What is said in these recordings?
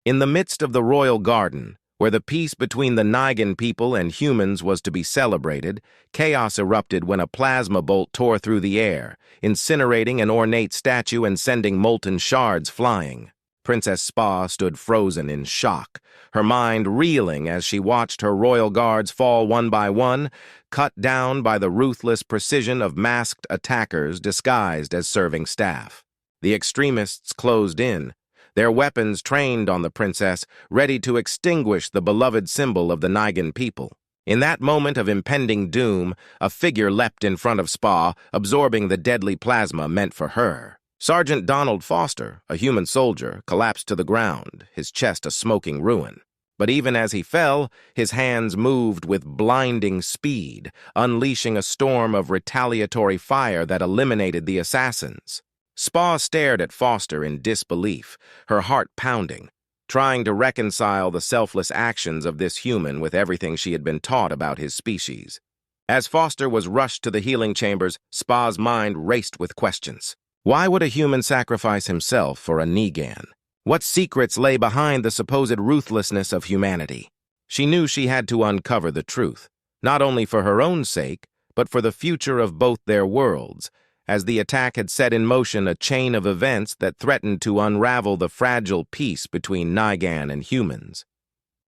In the midst of the royal garden, where the peace between the Nigan people and humans was to be celebrated, chaos erupted when a plasma bolt tore through the air, incinerating an ornate statue and sending molten shards flying. Princess Spa stood frozen in shock, her mind reeling as she watched her royal guards fall one by one, cut down by the ruthless precision of masked attackers disguised as serving staff. The extremists closed in, their weapons trained on the princess, ready to extinguish the beloved symbol of the Nigan people. In that moment of impending doom, a figure leapt in front of Spa, absorbing the deadly plasma meant for her. Sergeant Donald Foster, a human soldier, collapsed to the ground, his chest a smoking ruin. But even as he fell, his hands moved with blinding speed, unleashing a storm of retaliatory fire that eliminated the assassins. Spa stared at Foster in disbelief, her heart pounding, trying to reconcile the selfless actions of this human with everything she had been taught about his species. As Foster was rushed to the healing chambers, Spa's mind raced with questions. Why would a human sacrifice himself for a Nigan? What secrets lay behind the supposed ruthlessness of humanity? She knew she had to uncover the truth, not only for her own sake, but for the future of both their worlds, as the attack had set in motion a chain of events that threatened to unravel the fragile peace between Nigan and humans.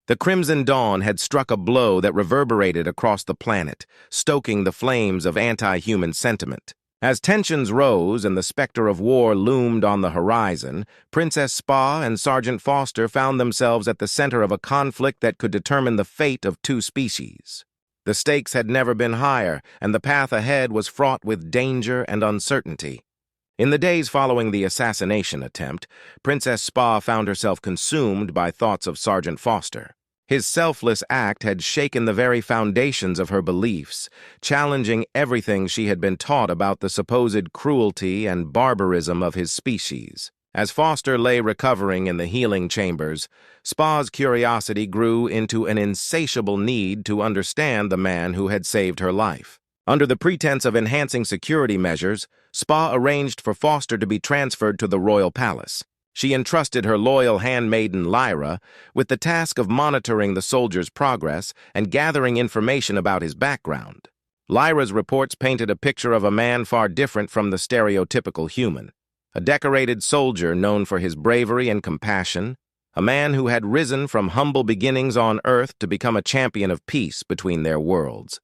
The Crimson Dawn had struck a blow that reverberated across the planet, stoking the flames of anti-human sentiment. As tensions rose and the specter of war loomed on the horizon, Princess Spa and Sergeant Foster found themselves at the center of a conflict that could determine the fate of two species. The stakes had never been higher, and the path ahead was fraught with danger and uncertainty. In the days following the assassination attempt, Princess Spa found herself consumed by thoughts of Sergeant Foster. His selfless act had shaken the very foundations of her beliefs, challenging everything she had been taught about the supposed cruelty and barbarism of his species. As Foster lay recovering in the healing chambers, Spa's curiosity grew into an insatiable need to understand the man who had saved her life. Under the pretense of enhancing security measures, Spa arranged for Foster to be transferred to the royal palace. She entrusted her loyal handmaiden Lyra with the task of monitoring the soldier's progress and gathering information about his background. Lyra's reports painted a picture of a man far different from the stereotypical human. A decorated soldier known for his bravery and compassion, a man who had risen from humble beginnings on Earth to become a champion of peace between their worlds.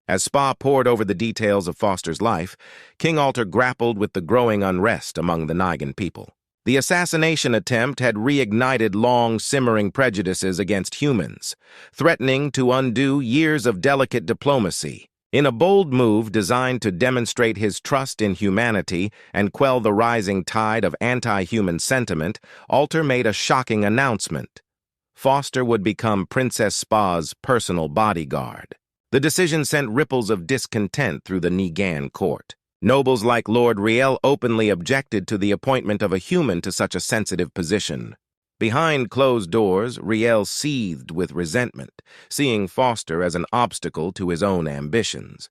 As Spa pored over the details of Foster's life, King Alter grappled with the growing unrest among the Nigan people. The assassination attempt had reignited long-simmering prejudices against humans, threatening to undo years of delicate diplomacy. In a bold move designed to demonstrate his trust in humanity and quell the rising tide of anti-human sentiment, Alter made a shocking announcement. Foster would become Princess Spa's personal bodyguard. The decision sent ripples of discontent through the Nigan court. Nobles like Lord Riel openly objected to the appointment of a human to such a sensitive position. Behind closed doors, Riel seethed with resentment, seeing Foster as an obstacle to his own ambitions.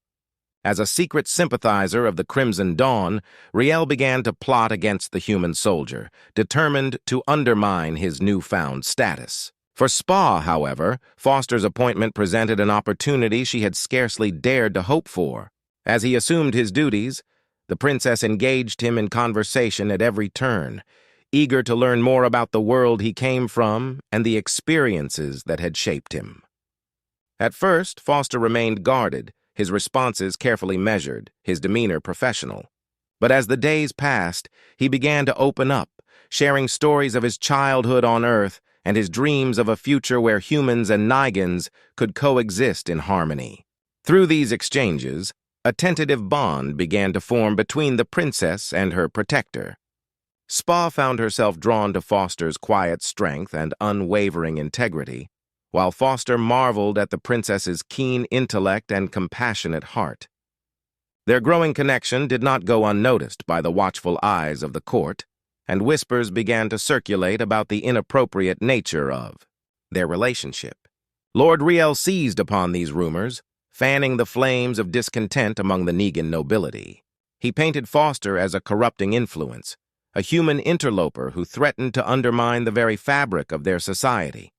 As a secret sympathizer of the Crimson Dawn, Riel began to plot against the human soldier, determined to undermine his newfound status. For Spa, however, Foster's appointment presented an opportunity she had scarcely dared to hope for. As he assumed his duties, the princess engaged him in conversation at every turn, eager to learn more about the world he came from and the experiences that had shaped him. At first, Foster remained guarded, his responses carefully measured, his demeanor professional. But as the days passed, he began to open up, sharing stories of his childhood on Earth and his dreams of a future where humans and Nigans could coexist in harmony. Through these exchanges, a tentative bond began to form between the princess and her protector. Spa found herself drawn to Foster's quiet strength and unwavering integrity, while Foster marveled at the princess's keen intellect and compassionate heart. Their growing connection did not go unnoticed by the watchful eyes of the court, and whispers began to circulate about the inappropriate nature of their relationship. Lord Riel seized upon these rumors, fanning the flames of discontent among the Nigan nobility. He painted Foster as a corrupting influence, a human interloper who threatened to undermine the very fabric of their society.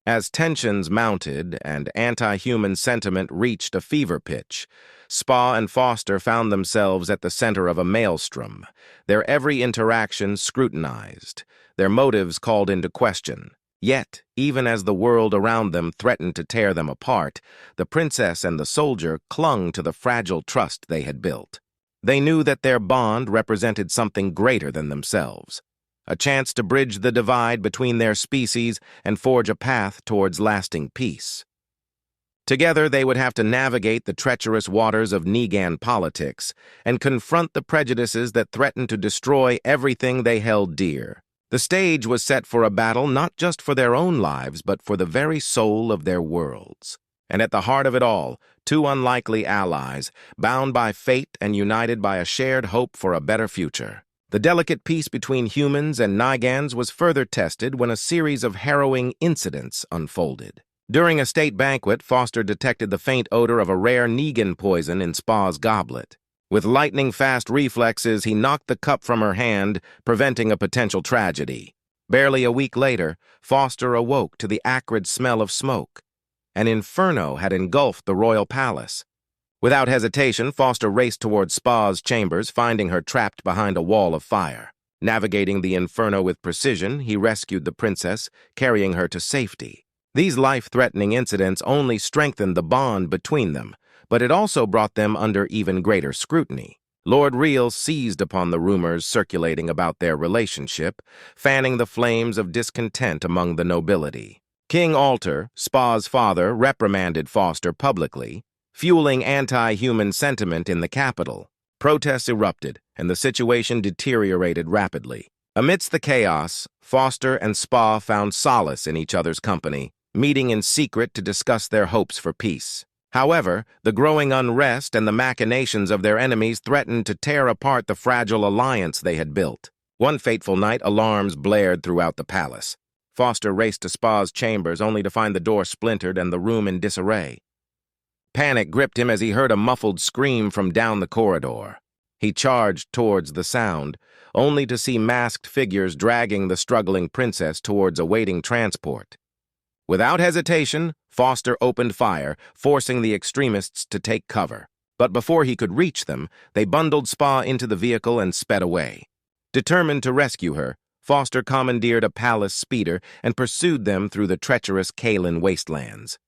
As tensions mounted and anti-human sentiment reached a fever pitch, Spa and Foster found themselves at the center of a maelstrom, their every interaction scrutinized, their motives called into question. Yet, even as the world around them threatened to tear them apart, the princess and the soldier clung to the fragile trust they had built. They knew that their bond represented something greater than themselves, a chance to bridge the divide between their species and forge a path towards lasting peace. Together, they would have to navigate the treacherous waters of Negan politics and confront the prejudices that threatened to destroy everything they held dear. The stage was set for a battle not just for their own lives, but for the very soul of their worlds. And at the heart of it all, two unlikely allies, bound by fate and united by a shared hope for a better future. The delicate peace between humans and Nigans was further tested when a series of harrowing incidents unfolded. During a state banquet, Foster detected the faint odor of a rare Negan poison in Spa's goblet. With lightning-fast reflexes, he knocked the cup from her hand, preventing a potential tragedy. Barely a week later, Foster awoke to the acrid smell of smoke. An inferno had engulfed the royal palace. Without hesitation, Foster raced toward Spa's chambers, finding her trapped behind a wall of fire. Navigating the inferno with precision, he rescued the princess, carrying her to safety. These life-threatening incidents only strengthened the bond between them, but it also brought them under even greater scrutiny. Lord Real seized upon the rumors circulating about their relationship, fanning the flames of discontent among the nobility. King Alter, Spa's father, reprimanded Foster publicly, fueling anti-human sentiment in the capital. Protests erupted, and the situation deteriorated rapidly. Amidst the chaos, Foster and Spa found solace in each other's company, meeting in secret to discuss their hopes for peace. However, the growing unrest and the machinations of their enemies threatened to tear apart the fragile alliance they had built. One fateful night, alarms blared throughout the palace. Foster raced to Spa's chambers only to find the door splintered and the room in disarray. Panic gripped him as he heard a muffled scream from down the corridor. He charged towards the sound, only to see masked figures dragging the struggling princess towards a waiting transport. Without hesitation, Foster opened fire, forcing the extremists to take cover. But before he could reach them, they bundled Spa into the vehicle and sped away. Determined to rescue her, Foster commandeered a palace speeder and pursued them through the treacherous Kalen wastelands.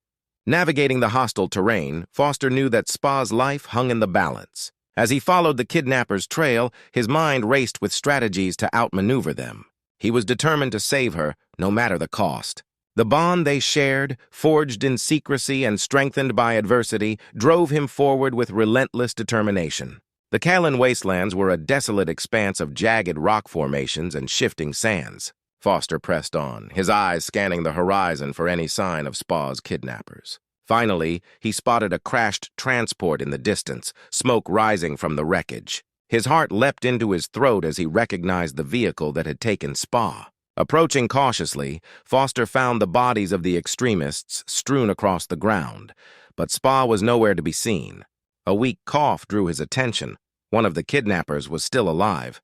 Navigating the hostile terrain, Foster knew that Spa's life hung in the balance. As he followed the kidnappers' trail, his mind raced with strategies to outmaneuver them. He was determined to save her, no matter the cost. The bond they shared, forged in secrecy and strengthened by adversity, drove him forward with relentless determination. The Kalen wastelands were a desolate expanse of jagged rock formations and shifting sands. Foster pressed on, his eyes scanning the horizon for any sign of Spa's kidnappers. Finally, he spotted a crashed transport in the distance, smoke rising from the wreckage. His heart leapt into his throat as he recognized the vehicle that had taken Spa. Approaching cautiously, Foster found the bodies of the extremists strewn across the ground, but Spa was nowhere to be seen. A weak cough drew his attention. One of the kidnappers was still alive.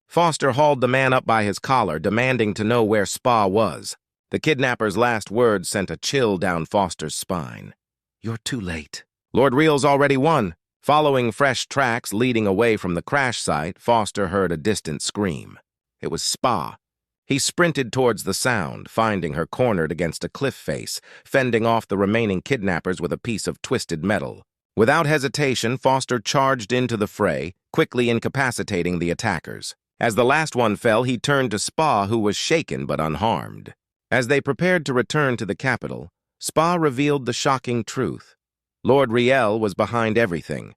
Foster hauled the man up by his collar, demanding to know where Spa was. The kidnapper's last words sent a chill down Foster's spine. "You're too late. Lord Real's already won." Following fresh tracks leading away from the crash site, Foster heard a distant scream. It was Spa. He sprinted towards the sound, finding her cornered against a cliff face, fending off the remaining kidnappers with a piece of twisted metal. Without hesitation, Foster charged into the fray, quickly incapacitating the attackers. As the last one fell, he turned to Spa, who was shaken but unharmed. As they prepared to return to the capital, Spa revealed the shocking truth. Lord Riel was behind everything.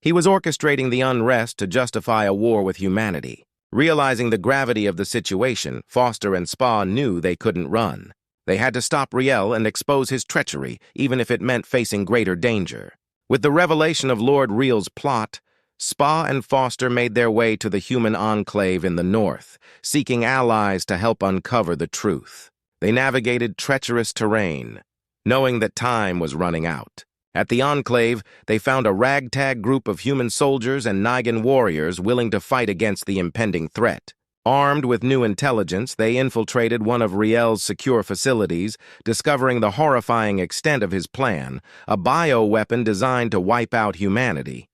He was orchestrating the unrest to justify a war with humanity. Realizing the gravity of the situation, Foster and Spa knew they couldn't run. They had to stop Riel and expose his treachery, even if it meant facing greater danger. With the revelation of Lord Riel's plot, Spa and Foster made their way to the human enclave in the north, seeking allies to help uncover the truth. They navigated treacherous terrain, knowing that time was running out. At the enclave, they found a ragtag group of human soldiers and Nigan warriors willing to fight against the impending threat. Armed with new intelligence, they infiltrated one of Riel's secure facilities, discovering the horrifying extent of his plan, a bioweapon designed to wipe out humanity.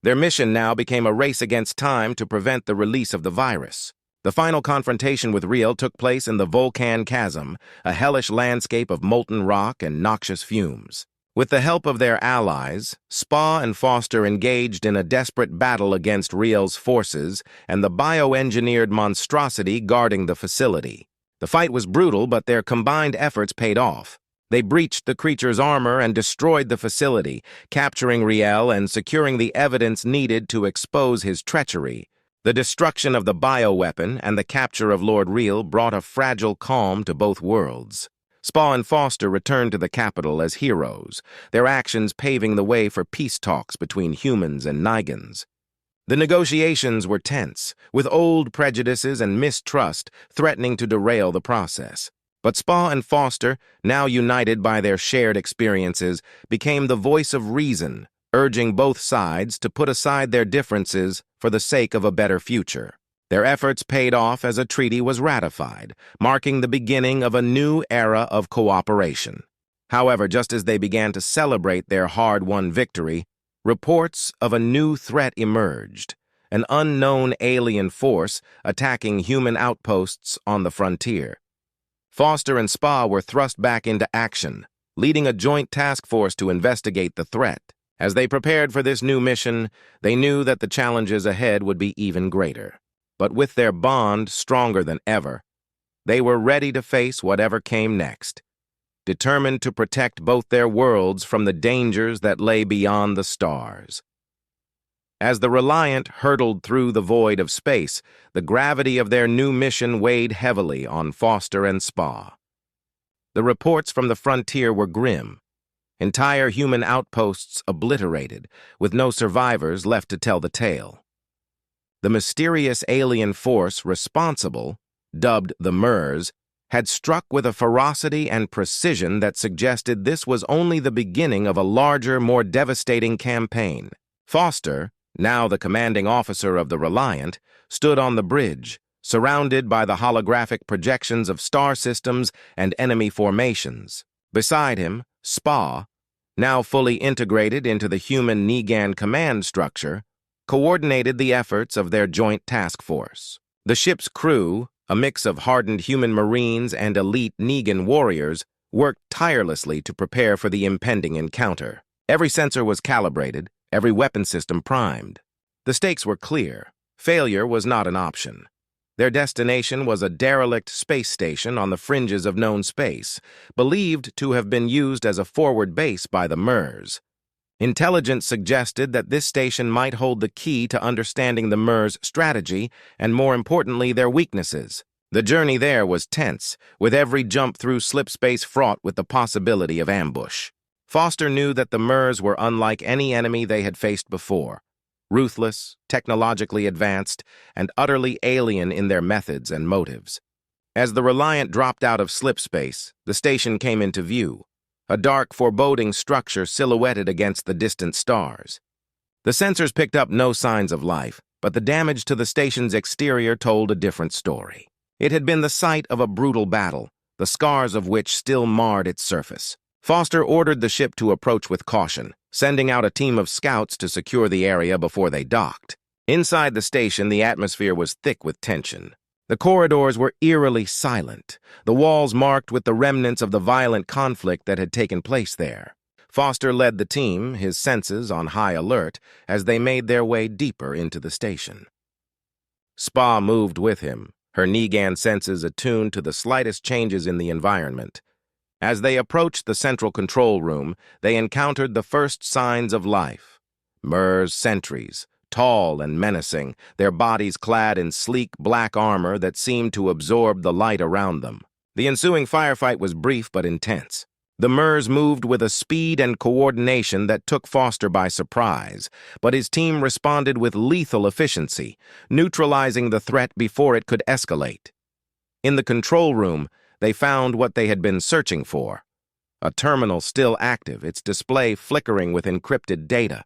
Their mission now became a race against time to prevent the release of the virus. The final confrontation with Riel took place in the Volcan Chasm, a hellish landscape of molten rock and noxious fumes. With the help of their allies, Spa and Foster engaged in a desperate battle against Riel's forces and the bioengineered monstrosity guarding the facility. The fight was brutal, but their combined efforts paid off. They breached the creature's armor and destroyed the facility, capturing Riel and securing the evidence needed to expose his treachery. The destruction of the bioweapon and the capture of Lord Riel brought a fragile calm to both worlds. Spa and Foster returned to the capital as heroes, their actions paving the way for peace talks between humans and Nigans. The negotiations were tense, with old prejudices and mistrust threatening to derail the process. But Spa and Foster, now united by their shared experiences, became the voice of reason, urging both sides to put aside their differences for the sake of a better future. Their efforts paid off as a treaty was ratified, marking the beginning of a new era of cooperation. However, just as they began to celebrate their hard-won victory, reports of a new threat emerged, an unknown alien force attacking human outposts on the frontier. Foster and Spa were thrust back into action, leading a joint task force to investigate the threat. As they prepared for this new mission, they knew that the challenges ahead would be even greater. But with their bond stronger than ever, they were ready to face whatever came next, determined to protect both their worlds from the dangers that lay beyond the stars. As the Reliant hurtled through the void of space, the gravity of their new mission weighed heavily on Foster and Spa. The reports from the frontier were grim, entire human outposts obliterated, with no survivors left to tell the tale. The mysterious alien force responsible, dubbed the MERS, had struck with a ferocity and precision that suggested this was only the beginning of a larger, more devastating campaign. Foster, now the commanding officer of the Reliant, stood on the bridge, surrounded by the holographic projections of star systems and enemy formations. Beside him, Spa, now fully integrated into the human Negan command structure, coordinated the efforts of their joint task force. The ship's crew, a mix of hardened human marines and elite Negan warriors, worked tirelessly to prepare for the impending encounter. Every sensor was calibrated, every weapon system primed. The stakes were clear. Failure was not an option. Their destination was a derelict space station on the fringes of known space, believed to have been used as a forward base by the MERS. Intelligence suggested that this station might hold the key to understanding the MERS' strategy and, more importantly, their weaknesses. The journey there was tense, with every jump through slipspace fraught with the possibility of ambush. Foster knew that the MERS were unlike any enemy they had faced before. Ruthless, technologically advanced, and utterly alien in their methods and motives. As the Reliant dropped out of slipspace, the station came into view, a dark, foreboding structure silhouetted against the distant stars. The sensors picked up no signs of life, but the damage to the station's exterior told a different story. It had been the site of a brutal battle, the scars of which still marred its surface. Foster ordered the ship to approach with caution, sending out a team of scouts to secure the area before they docked. Inside the station, the atmosphere was thick with tension. The corridors were eerily silent, the walls marked with the remnants of the violent conflict that had taken place there. Foster led the team, his senses on high alert, as they made their way deeper into the station. Spa moved with him, her Negan senses attuned to the slightest changes in the environment. As they approached the central control room, they encountered the first signs of life. MERS sentries, tall and menacing, their bodies clad in sleek black armor that seemed to absorb the light around them. The ensuing firefight was brief but intense. The MERS moved with a speed and coordination that took Foster by surprise, but his team responded with lethal efficiency, neutralizing the threat before it could escalate. In the control room, they found what they had been searching for. A terminal still active, its display flickering with encrypted data.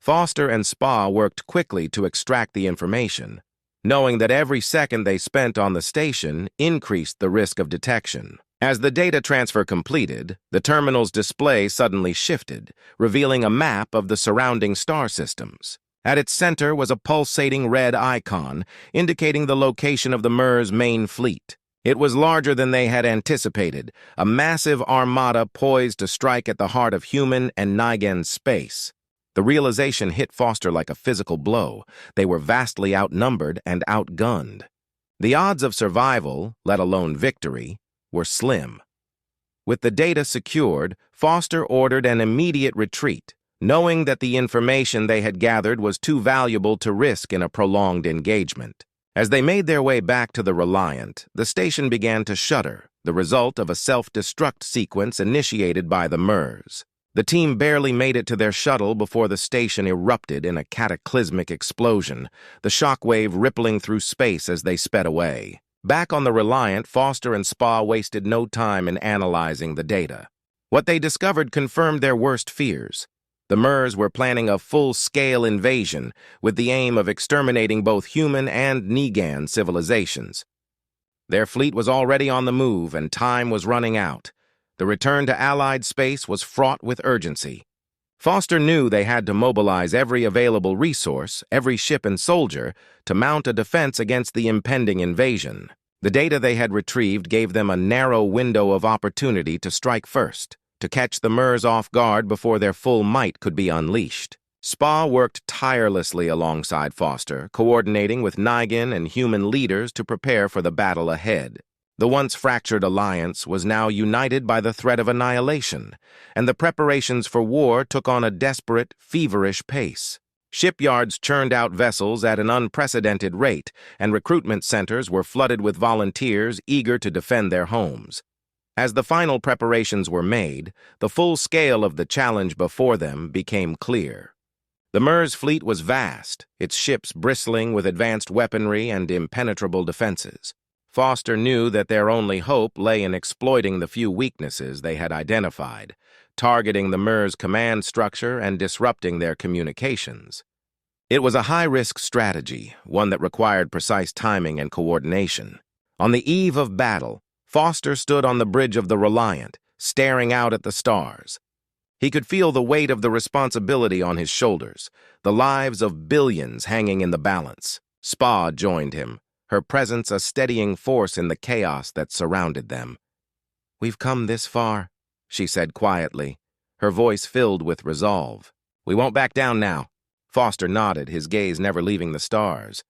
Foster and Spa worked quickly to extract the information. knowing that every second they spent on the station increased the risk of detection. As the data transfer completed, the terminal's display suddenly shifted, revealing a map of the surrounding star systems. At its center was a pulsating red icon, indicating the location of the MERS main fleet. It was larger than they had anticipated, a massive armada poised to strike at the heart of human and Nigan space. The realization hit Foster like a physical blow. They were vastly outnumbered and outgunned. The odds of survival, let alone victory, were slim. With the data secured, Foster ordered an immediate retreat, knowing that the information they had gathered was too valuable to risk in a prolonged engagement. As they made their way back to the Reliant, the station began to shudder, the result of a self-destruct sequence initiated by the MERS. The team barely made it to their shuttle before the station erupted in a cataclysmic explosion, the shockwave rippling through space as they sped away. Back on the Reliant, Foster and Spa wasted no time in analyzing the data. What they discovered confirmed their worst fears. The MERS were planning a full-scale invasion with the aim of exterminating both human and Nigan civilizations. Their fleet was already on the move and time was running out. The return to Allied space was fraught with urgency. Foster knew they had to mobilize every available resource, every ship and soldier, to mount a defense against the impending invasion. The data they had retrieved gave them a narrow window of opportunity to strike first, to catch the MERS off guard before their full might could be unleashed. Spa worked tirelessly alongside Foster, coordinating with Nigan and human leaders to prepare for the battle ahead. The once fractured alliance was now united by the threat of annihilation, and the preparations for war took on a desperate, feverish pace. Shipyards churned out vessels at an unprecedented rate, and recruitment centers were flooded with volunteers eager to defend their homes. As the final preparations were made, the full scale of the challenge before them became clear. The MERS fleet was vast, its ships bristling with advanced weaponry and impenetrable defenses. Foster knew that their only hope lay in exploiting the few weaknesses they had identified, targeting the MERS command structure and disrupting their communications. It was a high-risk strategy, one that required precise timing and coordination. On the eve of battle, Foster stood on the bridge of the Reliant, staring out at the stars. He could feel the weight of the responsibility on his shoulders, the lives of billions hanging in the balance. Spa joined him, her presence a steadying force in the chaos that surrounded them. "We've come this far," she said quietly, her voice filled with resolve. "We won't back down now." Foster nodded, his gaze never leaving the stars.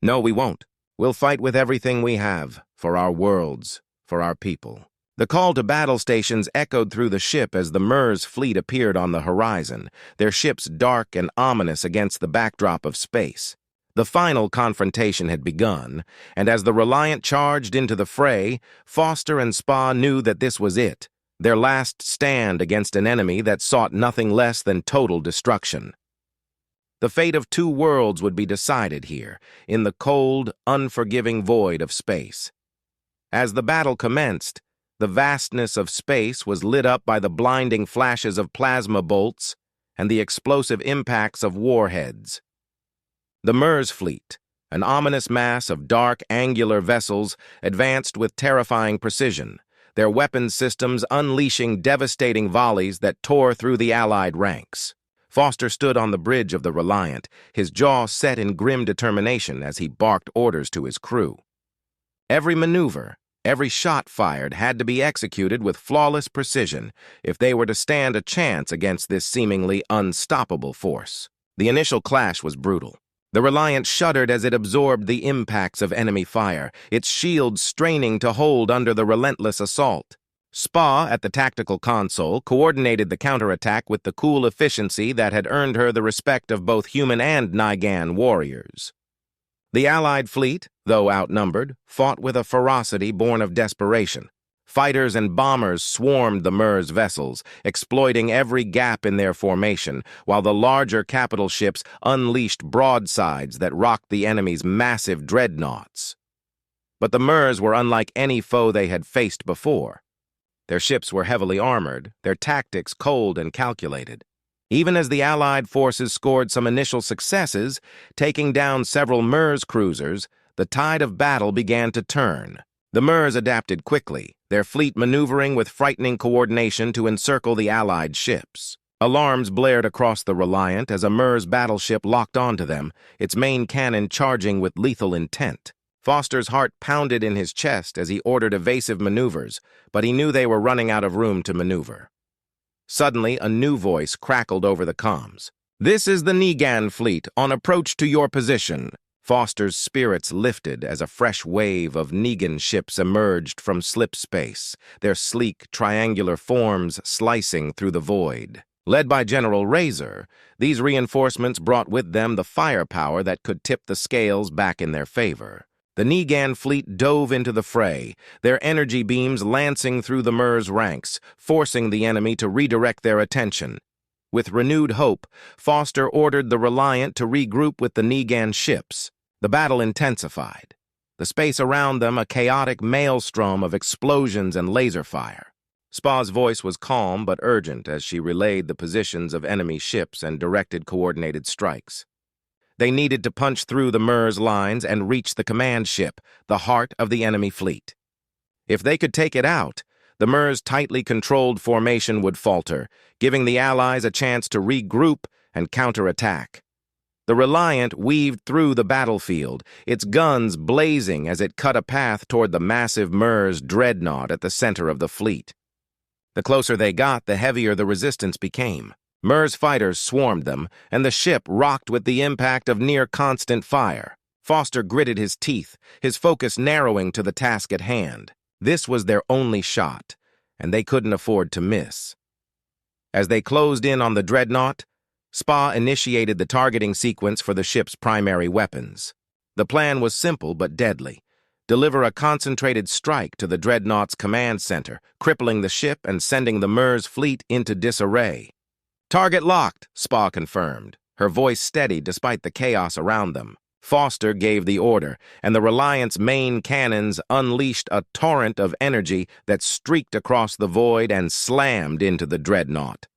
"No, we won't. We'll fight with everything we have, for our worlds, for our people." The call to battle stations echoed through the ship as the MERS fleet appeared on the horizon, their ships dark and ominous against the backdrop of space. The final confrontation had begun, and as the Reliant charged into the fray, Foster and Spa knew that this was it, their last stand against an enemy that sought nothing less than total destruction. The fate of two worlds would be decided here, in the cold, unforgiving void of space. As the battle commenced, the vastness of space was lit up by the blinding flashes of plasma bolts and the explosive impacts of warheads. The MERS fleet, an ominous mass of dark, angular vessels, advanced with terrifying precision, their weapons systems unleashing devastating volleys that tore through the Allied ranks. Foster stood on the bridge of the Reliant, his jaw set in grim determination as he barked orders to his crew. Every maneuver, every shot fired had to be executed with flawless precision if they were to stand a chance against this seemingly unstoppable force. The initial clash was brutal. The Reliant shuddered as it absorbed the impacts of enemy fire, its shields straining to hold under the relentless assault. Spa, at the tactical console, coordinated the counterattack with the cool efficiency that had earned her the respect of both human and Nigan warriors. The Allied fleet, though outnumbered, fought with a ferocity born of desperation. Fighters and bombers swarmed the MERS vessels, exploiting every gap in their formation, while the larger capital ships unleashed broadsides that rocked the enemy's massive dreadnoughts. But the MERS were unlike any foe they had faced before. Their ships were heavily armored, their tactics cold and calculated. Even as the Allied forces scored some initial successes, taking down several MERS cruisers, the tide of battle began to turn. The Mers adapted quickly, their fleet maneuvering with frightening coordination to encircle the Allied ships. Alarms blared across the Reliant as a Mers battleship locked onto them, its main cannon charging with lethal intent. Foster's heart pounded in his chest as he ordered evasive maneuvers, but he knew they were running out of room to maneuver. Suddenly, a new voice crackled over the comms. "This is the Negan fleet, on approach to your position." Foster's spirits lifted as a fresh wave of Negan ships emerged from slip space, their sleek, triangular forms slicing through the void. Led by General Razor, these reinforcements brought with them the firepower that could tip the scales back in their favor. The Negan fleet dove into the fray, their energy beams lancing through the Mers ranks, forcing the enemy to redirect their attention. With renewed hope, Foster ordered the Reliant to regroup with the Negan ships. The battle intensified, the space around them a chaotic maelstrom of explosions and laser fire. Spa's voice was calm but urgent as she relayed the positions of enemy ships and directed coordinated strikes. They needed to punch through the Mers lines and reach the command ship, the heart of the enemy fleet. If they could take it out, the Mers' tightly controlled formation would falter, giving the Allies a chance to regroup and counterattack. The Reliant weaved through the battlefield, its guns blazing as it cut a path toward the massive Mers dreadnought at the center of the fleet. The closer they got, the heavier the resistance became. Mers fighters swarmed them, and the ship rocked with the impact of near-constant fire. Foster gritted his teeth, his focus narrowing to the task at hand. This was their only shot, and they couldn't afford to miss. As they closed in on the dreadnought, Spa initiated the targeting sequence for the ship's primary weapons. The plan was simple but deadly. Deliver a concentrated strike to the dreadnought's command center, crippling the ship and sending the Mers fleet into disarray. "Target locked," Spa confirmed, her voice steady despite the chaos around them. Foster gave the order, and the Reliant's main cannons unleashed a torrent of energy that streaked across the void and slammed into the dreadnought.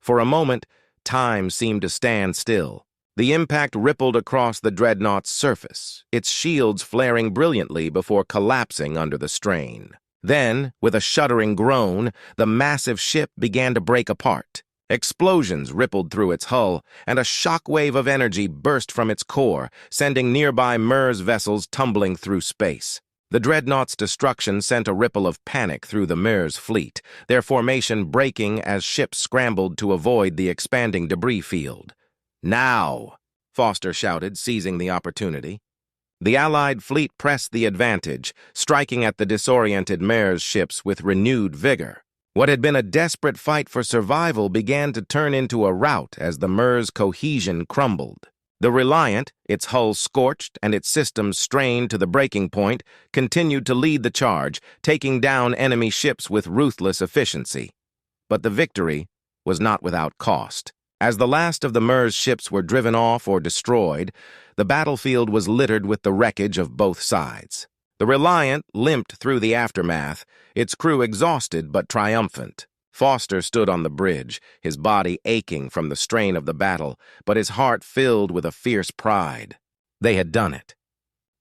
For a moment, time seemed to stand still. The impact rippled across the dreadnought's surface, its shields flaring brilliantly before collapsing under the strain. Then, with a shuddering groan, the massive ship began to break apart. Explosions rippled through its hull, and a shockwave of energy burst from its core, sending nearby Mers vessels tumbling through space. The dreadnought's destruction sent a ripple of panic through the Mers fleet, their formation breaking as ships scrambled to avoid the expanding debris field. "Now!" Foster shouted, seizing the opportunity. The Allied fleet pressed the advantage, striking at the disoriented Mers ships with renewed vigor. What had been a desperate fight for survival began to turn into a rout as the Mers' cohesion crumbled. The Reliant, its hull scorched and its systems strained to the breaking point, continued to lead the charge, taking down enemy ships with ruthless efficiency. But the victory was not without cost. As the last of the Mers ships were driven off or destroyed, the battlefield was littered with the wreckage of both sides. The Reliant limped through the aftermath, its crew exhausted but triumphant. Foster stood on the bridge, his body aching from the strain of the battle, but his heart filled with a fierce pride. They had done it.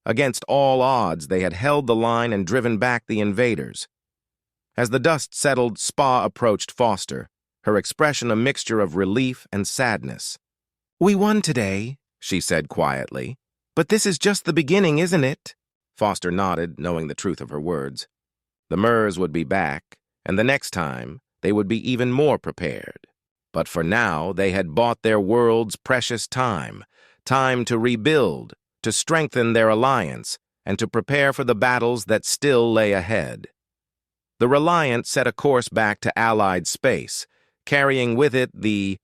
Against all odds, they had held the line and driven back the invaders. As the dust settled, Spa approached Foster, her expression a mixture of relief and sadness. "We won today," she said quietly. "But this is just the beginning, isn't it?" Foster nodded, knowing the truth of her words. The Mers would be back, and the next time, they would be even more prepared. But for now, they had bought their world's precious time to rebuild, to strengthen their alliance, and to prepare for the battles that still lay ahead. The Reliant set a course back to Allied space, carrying with it the